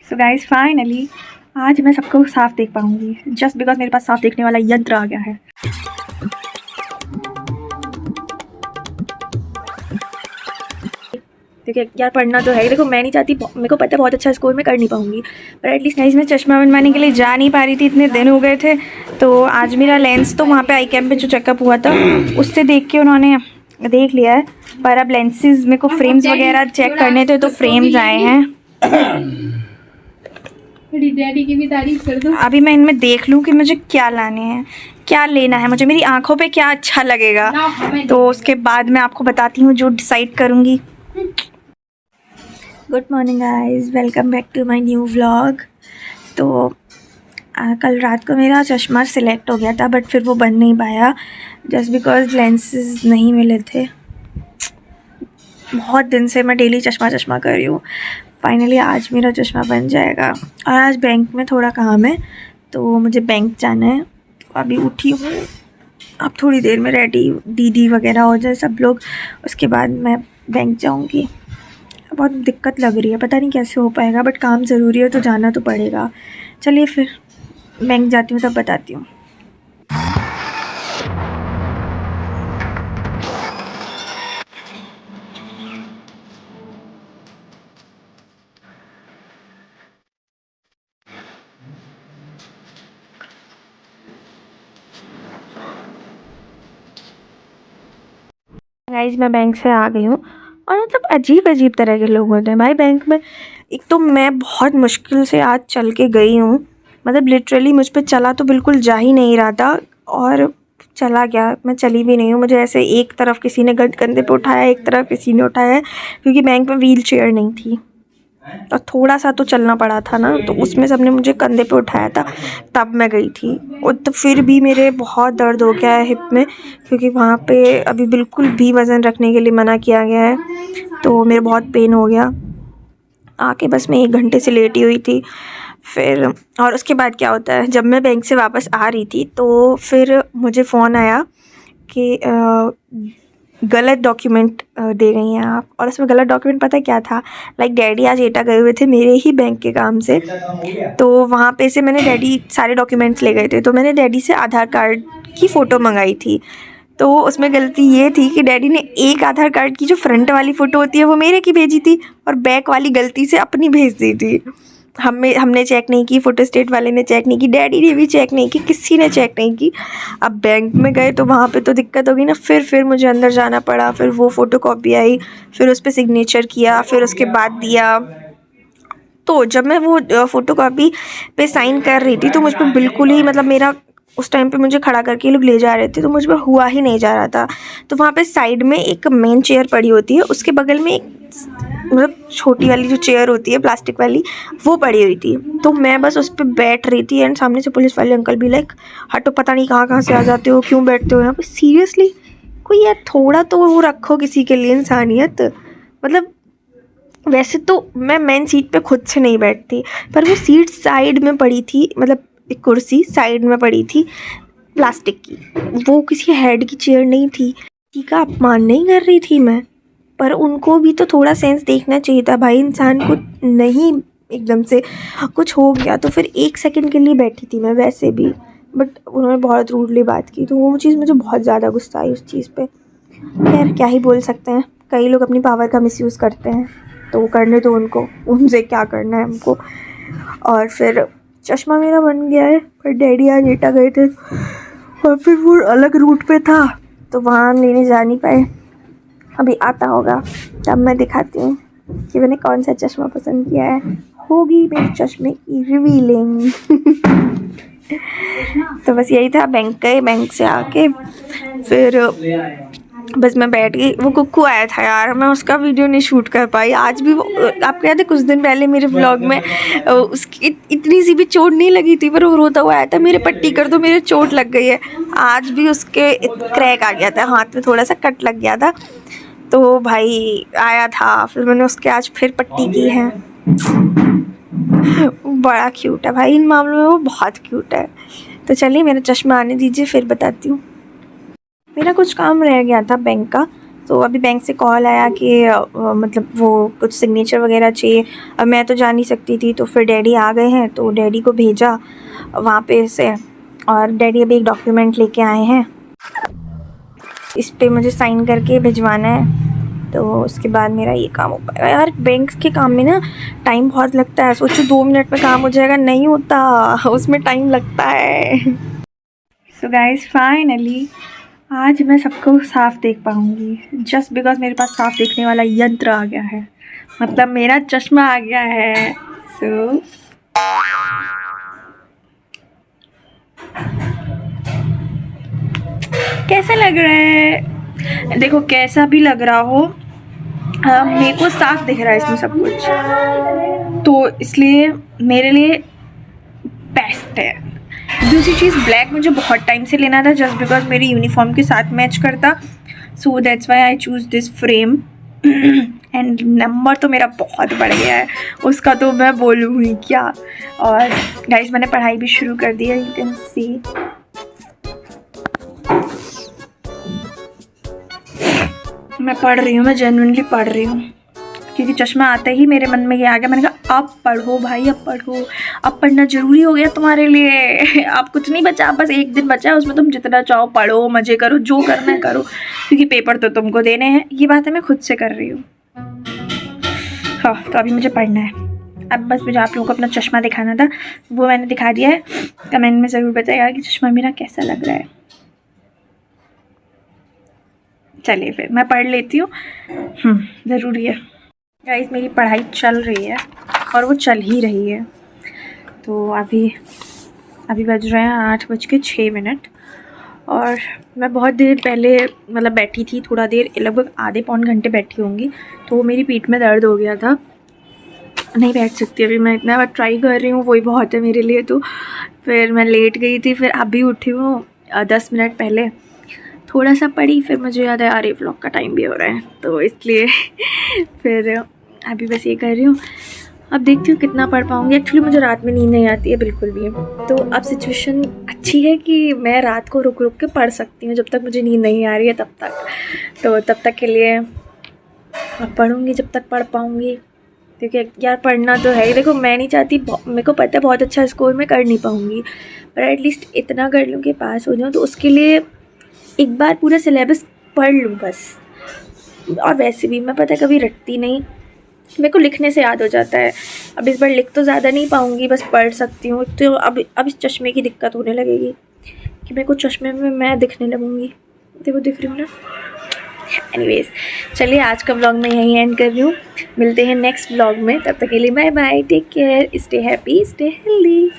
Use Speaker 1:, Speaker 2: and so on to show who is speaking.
Speaker 1: So guys finally आज मैं सबको साफ देख पाऊंगी जस्ट बिकॉज मेरे पास साफ देखने वाला यंत्र आ गया है। देखिए यार, पढ़ना तो है। देखो मैं नहीं चाहती, मेरे को पता है बहुत अच्छा स्कोर मैं कर नहीं पाऊंगी, पर एटलीस्ट गाइस मैं चश्मा बनवाने के लिए जा नहीं पा रही थी, इतने दिन हो गए थे। तो आज मेरा लेंस तो वहाँ पे आई कैम्प पे जो चेकअप हुआ था उससे देख के उन्होंने देख लिया है, पर अब लेंसेज मेरे को फ्रेम्स वगैरह चेक करने थे तो फ्रेम्स आए हैं।
Speaker 2: डैडी की भी तारीफ कर दो।
Speaker 1: अभी मैं इनमें देख लूँ कि मुझे क्या लाने हैं, क्या लेना है, मुझे मेरी आंखों पे क्या अच्छा लगेगा, तो उसके बाद मैं आपको बताती हूँ जो डिसाइड करूँगी। Good morning guys, welcome back to my new vlog. तो कल रात को मेरा चश्मा सिलेक्ट हो गया था, बट फिर वो बन नहीं पाया जस्ट बिकॉज लेंसेज नहीं मिले थे। बहुत दिन से मैं डेली चश्मा कर रही हूँ। फाइनली आज मेरा चश्मा बन जाएगा। और आज बैंक में थोड़ा काम है तो मुझे बैंक जाना है। अभी उठी हूँ, अब थोड़ी देर में रेडी दीदी वगैरह हो जाए सब लोग, उसके बाद मैं बैंक जाऊँगी। बहुत दिक्कत लग रही है, पता नहीं कैसे हो पाएगा, बट काम ज़रूरी है तो जाना तो पड़ेगा। चलिए फिर बैंक जाती हूँ तब बताती हूँ। गाइस मैं बैंक से आ गई हूँ और मतलब अजीब अजीब तरह के लोग होते हैं भाई बैंक में। एक तो मैं बहुत मुश्किल से आज चल के गई हूँ, मतलब लिटरली मुझ पे चला तो बिल्कुल जा ही नहीं रहा था और चला गया, मैं चली भी नहीं हूँ। मुझे ऐसे एक तरफ किसी ने कंधे पे उठाया, एक तरफ किसी ने उठाया, क्योंकि बैंक में व्हील चेयर नहीं थी और थोड़ा सा तो चलना पड़ा था ना, तो उसमें सबने मुझे कंधे पे उठाया था तब मैं गई थी। और तो फिर भी मेरे बहुत दर्द हो गया है हिप में, क्योंकि वहाँ पे अभी बिल्कुल भी वज़न रखने के लिए मना किया गया है, तो मेरे बहुत पेन हो गया। आके बस मैं 1 घंटे से लेटी हुई थी। फिर और उसके बाद क्या होता है, जब मैं बैंक से वापस आ रही थी तो फिर मुझे फ़ोन आया कि गलत डॉक्यूमेंट दे गई हैं आप। और उसमें गलत डॉक्यूमेंट पता है क्या था, लाइक डैडी आज एटा गए हुए थे मेरे ही बैंक के काम से, तो वहाँ पे से मैंने डैडी सारे डॉक्यूमेंट्स ले गए थे, तो मैंने डैडी से आधार कार्ड की फ़ोटो मंगाई थी। तो उसमें गलती ये थी कि डैडी ने एक आधार कार्ड की जो फ्रंट वाली फ़ोटो होती है वो मेरे की भेजी थी और बैक वाली गलती से अपनी भेज दी थी। हमने चेक नहीं की, फ़ोटो स्टेट वाले ने चेक नहीं की, डैडी ने भी चेक नहीं की, किसी ने चेक नहीं की। अब बैंक में गए तो वहाँ पे तो दिक्कत होगी ना, फिर मुझे अंदर जाना पड़ा, फिर वो फ़ोटो कॉपी आई, फिर उस पर सिग्नेचर किया, फिर उसके बाद दिया। तो जब मैं वो फ़ोटो कॉपी पे साइन कर रही थी तो मुझ पर बिल्कुल ही, मतलब मेरा उस टाइम पे मुझे खड़ा करके लोग ले जा रहे थे तो मुझ पर हुआ ही नहीं जा रहा था। तो वहाँ पे साइड में एक मेन चेयर पड़ी होती है, उसके बगल में एक मतलब छोटी वाली जो चेयर होती है प्लास्टिक वाली, वो पड़ी हुई थी। तो मैं बस उस पर बैठ रही थी एंड सामने से पुलिस वाले अंकल भी लाइक, हटो, पता नहीं कहाँ से आ जाते हो, क्यों बैठते हो यहाँ पे, सीरियसली कोई यार थोड़ा तो वो रखो किसी के लिए इंसानियत। मतलब वैसे तो मैं मेन सीट पे खुद से नहीं बैठती, पर वो सीट साइड में पड़ी थी, मतलब एक कुर्सी साइड में पड़ी थी प्लास्टिक की, वो किसी हेड की चेयर नहीं थी। किसी का अपमान नहीं कर रही थी मैं, पर उनको भी तो थोड़ा सेंस देखना चाहिए था भाई, इंसान को नहीं एकदम से कुछ हो गया तो फिर 1 सेकंड के लिए बैठी थी मैं वैसे भी, बट उन्होंने बहुत रूडली बात की, तो वो चीज़ मुझे बहुत ज़्यादा गुस्सा आई उस चीज़ पे। खैर क्या ही बोल सकते हैं, कई लोग अपनी पावर का मिसयूज़ करते हैं तो करने दो उनको, उनसे क्या करना है हमको। और फिर चश्मा मेरा बन गया है, पर डैडी आज एटा गए थे और फिर वो अलग रूट पे था तो वहाँ लेने जा नहीं पाए। अभी आता होगा तब मैं दिखाती हूँ कि मैंने कौन सा चश्मा पसंद किया है, होगी मेरे चश्मे की रिवीलिंग। तो बस यही था, बैंक गए, बैंक से आके फिर बस मैं बैठ गई। वो कुक्कू आया था यार, मैं उसका वीडियो नहीं शूट कर पाई आज भी। वो आपको याद है कुछ दिन पहले मेरे व्लॉग में उसकी इतनी सी भी चोट नहीं लगी थी, पर वो रोता हुआ आया था, मेरे पट्टी कर दो, मेरे चोट लग गई है। आज भी उसके क्रैक आ गया था, हाथ में थोड़ा सा कट लग गया था, तो भाई आया था, फिर मैंने उसके आज फिर पट्टी की है। बड़ा क्यूट है भाई, इन मामलों में वो बहुत क्यूट है। तो चलिए मेरा चश्मा आने दीजिए फिर बताती हूँ। मेरा कुछ काम रह गया था बैंक का, तो अभी बैंक से कॉल आया कि मतलब वो कुछ सिग्नेचर वगैरह चाहिए। अब मैं तो जा नहीं सकती थी, तो फिर डैडी आ गए हैं, तो डैडी को भेजा वहाँ पे से, और डैडी अभी एक डॉक्यूमेंट लेके आए हैं, इस पे मुझे साइन करके भिजवाना है, तो उसके बाद मेरा ये काम हो पाएगा। यार बैंक के काम में ना टाइम बहुत लगता है, सोचो 2 मिनट में काम हो जाएगा, नहीं होता, उसमें टाइम लगता है। सो गाइस फाइनली आज मैं सबको साफ देख पाऊँगी, जस्ट बिकॉज मेरे पास साफ देखने वाला यंत्र आ गया है, मतलब मेरा चश्मा आ गया है। सो कैसा लग रहा है? देखो कैसा भी लग रहा हो, मेरे को साफ दिख रहा है इसमें सब कुछ, तो इसलिए मेरे लिए बेस्ट है। दूसरी चीज़, ब्लैक मुझे बहुत टाइम से लेना था, जस्ट बिकॉज मेरी यूनिफॉर्म के साथ मैच करता, so that's why I choose this frame. And number तो मेरा बहुत बढ़ गया है, उसका तो मैं बोलूँ ही क्या। और गाइस मैंने पढ़ाई भी शुरू कर दी है, यू कैन सी। मैं पढ़ रही हूँ, मैं जेन्युइनली पढ़ रही हूँ, क्योंकि चश्मा आते ही मेरे मन में ये आ गया, मैंने कहा अब पढ़ो भाई, अब पढ़ो, अब पढ़ना ज़रूरी हो गया तुम्हारे लिए। अब कुछ नहीं बचा, बस एक दिन बचा है, उसमें तुम जितना चाहो पढ़ो, मज़े करो, जो करना है करो, क्योंकि पेपर तो तुमको देने हैं। ये बात है मैं खुद से कर रही हूँ। हाँ, तो अभी मुझे पढ़ना है। अब बस मुझे आप लोगों को अपना चश्मा दिखाना था, वो मैंने दिखा दिया है। कमेंट में ज़रूर बताइएगा कि चश्मा मेरा कैसा लग रहा है। चलिए फिर मैं पढ़ लेती हूँ, ज़रूरी है। गाइस मेरी पढ़ाई चल रही है, और वो चल ही रही है। तो अभी बज रहे हैं 8:06, और मैं बहुत देर पहले मतलब बैठी थी, थोड़ा देर, लगभग आधे पौन घंटे बैठी होंगी, तो मेरी पीठ में दर्द हो गया था, नहीं बैठ सकती अभी मैं, इतना बार ट्राई कर रही हूँ, वही बहुत है मेरे लिए। तो फिर मैं लेट गई थी, फिर अभी उठी हूँ 10 मिनट पहले, थोड़ा सा पढ़ी, फिर मुझे याद है अरे व्लॉग का टाइम भी हो रहा है, तो इसलिए फिर अभी बस ये कर रही हूँ। अब देखती हूँ कितना पढ़ पाऊँगी। एक्चुअली मुझे रात में नींद नहीं आती है बिल्कुल भी, तो अब सिचुएशन अच्छी है कि मैं रात को रुक रुक के पढ़ सकती हूँ, जब तक मुझे नींद नहीं आ रही है तब तक। तो तब तक के लिए अब पढ़ूँगी जब तक पढ़ पाऊँगी, क्योंकि यार पढ़ना तो है ही। देखो मैं नहीं चाहती, मेरे को पता है बहुत अच्छा स्कोर मैं कर नहीं पाऊँगी, पर एटलीस्ट इतना कर लूँ कि पास हो जाऊँ, तो उसके लिए एक बार पूरा सिलेबस पढ़ लूँ बस। और वैसे भी मैं पता है कभी रटती नहीं, मेरे को लिखने से याद हो जाता है। अब इस बार लिख तो ज़्यादा नहीं पाऊँगी, बस पढ़ सकती हूँ। तो अब इस चश्मे की दिक्कत होने लगेगी कि मेरे को चश्मे में मैं दिखने लगूँगी। देखो दिख रही हूँ ना। एनीवेज चलिए आज का व्लॉग मैं यहीं एंड कर रही हूँ, मिलते हैं नेक्स्ट व्लॉग में, तब तक के लिए bye bye, take care, stay happy, stay healthy.